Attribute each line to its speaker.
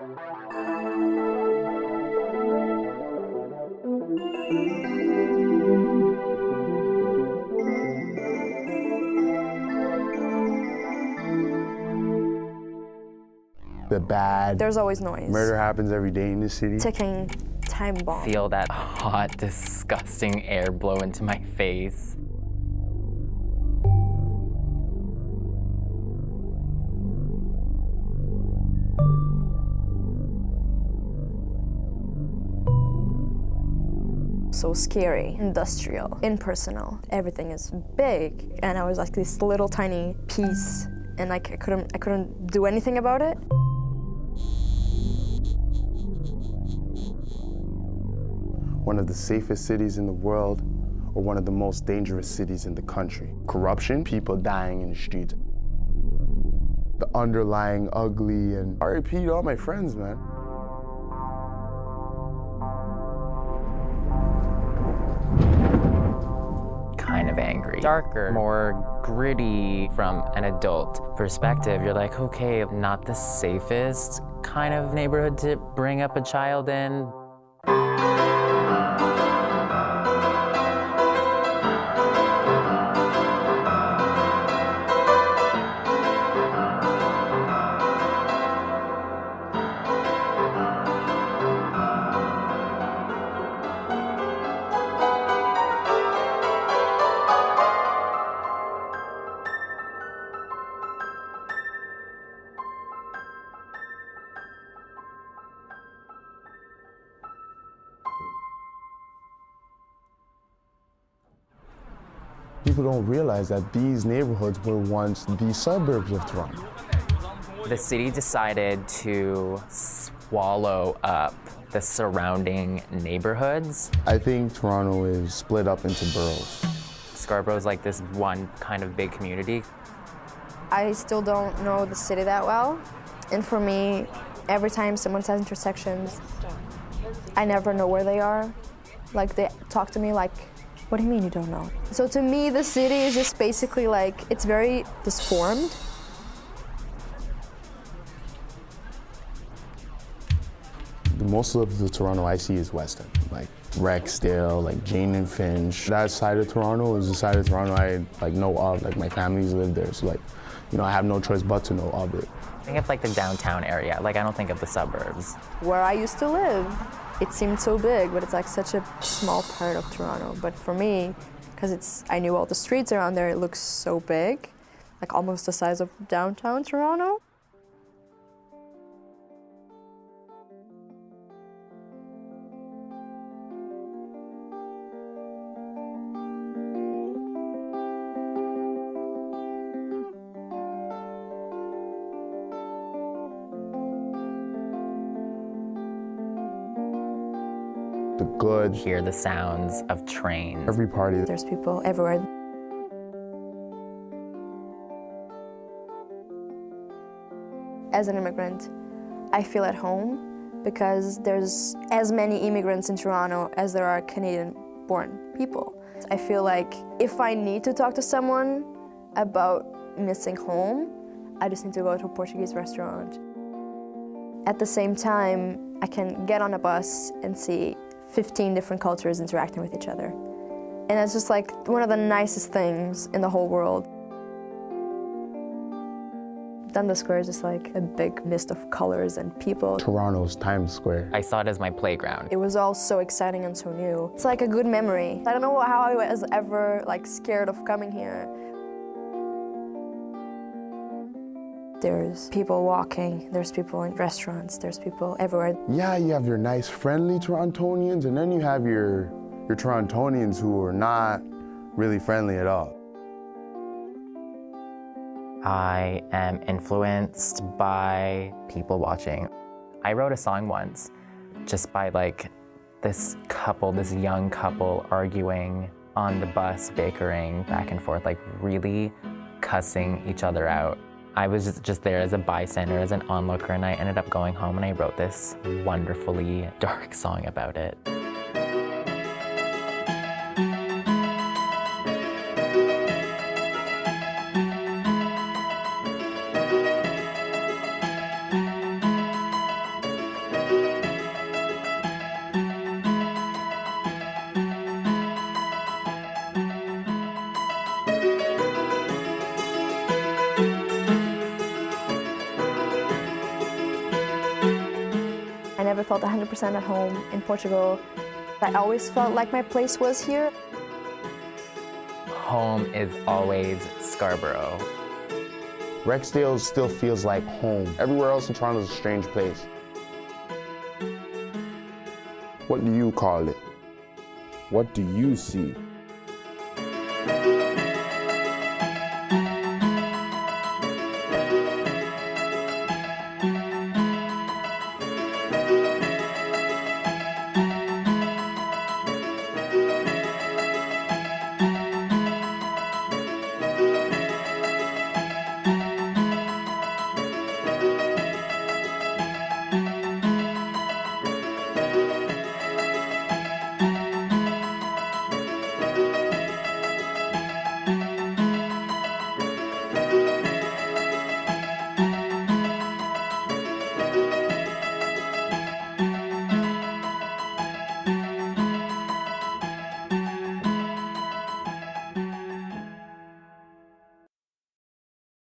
Speaker 1: The bad.
Speaker 2: There's always noise.
Speaker 1: Murder happens every day in this city.
Speaker 2: Ticking time bomb.
Speaker 3: Feel that hot, disgusting air blow into my face.
Speaker 2: So scary, industrial, impersonal. Everything is big, and I was like this little tiny piece, and like I couldn't do anything about it.
Speaker 1: One of the safest cities in the world, or one of the most dangerous cities in the country. Corruption, people dying in the streets. The underlying ugly, and RIP to all my friends, man.
Speaker 3: Kind of angry. Darker, more gritty from an adult perspective. You're like, okay, not the safest kind of neighborhood to bring up a child in.
Speaker 1: People don't realize that these neighborhoods were once the suburbs of Toronto.
Speaker 3: The city decided to swallow up the surrounding neighborhoods.
Speaker 1: I think Toronto is split up into boroughs.
Speaker 3: Scarborough's like this one kind of big community.
Speaker 2: I still don't know the city that well, and for me, every time someone says intersections, I never know where they are. Like, they talk to me like, what do you mean you don't know? So to me, the city is just basically like, it's very disformed.
Speaker 1: Most of the Toronto I see is West End, like Rexdale, like Jane and Finch. That side of Toronto is the side of Toronto I know of, like my family's lived there, so like, you know, I have no choice but to know of it.
Speaker 3: I think of like the downtown area, like I don't think of the suburbs.
Speaker 2: Where I used to live, it seemed so big, but it's like such a small part of Toronto. But for me, because I knew all the streets around there, it looks so big, like almost the size of downtown Toronto.
Speaker 1: The good.
Speaker 3: Hear the sounds of trains.
Speaker 1: Every party.
Speaker 2: There's people everywhere. As an immigrant, I feel at home because there's as many immigrants in Toronto as there are Canadian-born people. I feel like if I need to talk to someone about missing home, I just need to go to a Portuguese restaurant. At the same time, I can get on a bus and see 15 different cultures interacting with each other. And that's just like one of the nicest things in the whole world. Dundas Square is just like a big mist of colors and people.
Speaker 1: Toronto's Times Square.
Speaker 3: I saw it as my playground.
Speaker 2: It was all so exciting and so new. It's like a good memory. I don't know how I was ever like scared of coming here. There's people walking, there's people in restaurants, there's people everywhere.
Speaker 1: Yeah, you have your nice, friendly Torontonians, and then you have your Torontonians who are not really friendly at all.
Speaker 3: I am influenced by people watching. I wrote a song once just by like this young couple arguing on the bus, bickering back and forth, like really cussing each other out. I was just there as a bystander, as an onlooker, and I ended up going home and I wrote this wonderfully dark song about it.
Speaker 2: never felt 100% at home in Portugal. I always felt like my place was here.
Speaker 3: Home is always Scarborough.
Speaker 1: Rexdale still feels like home. Everywhere else in Toronto is a strange place. What do you call it?
Speaker 4: What do you see?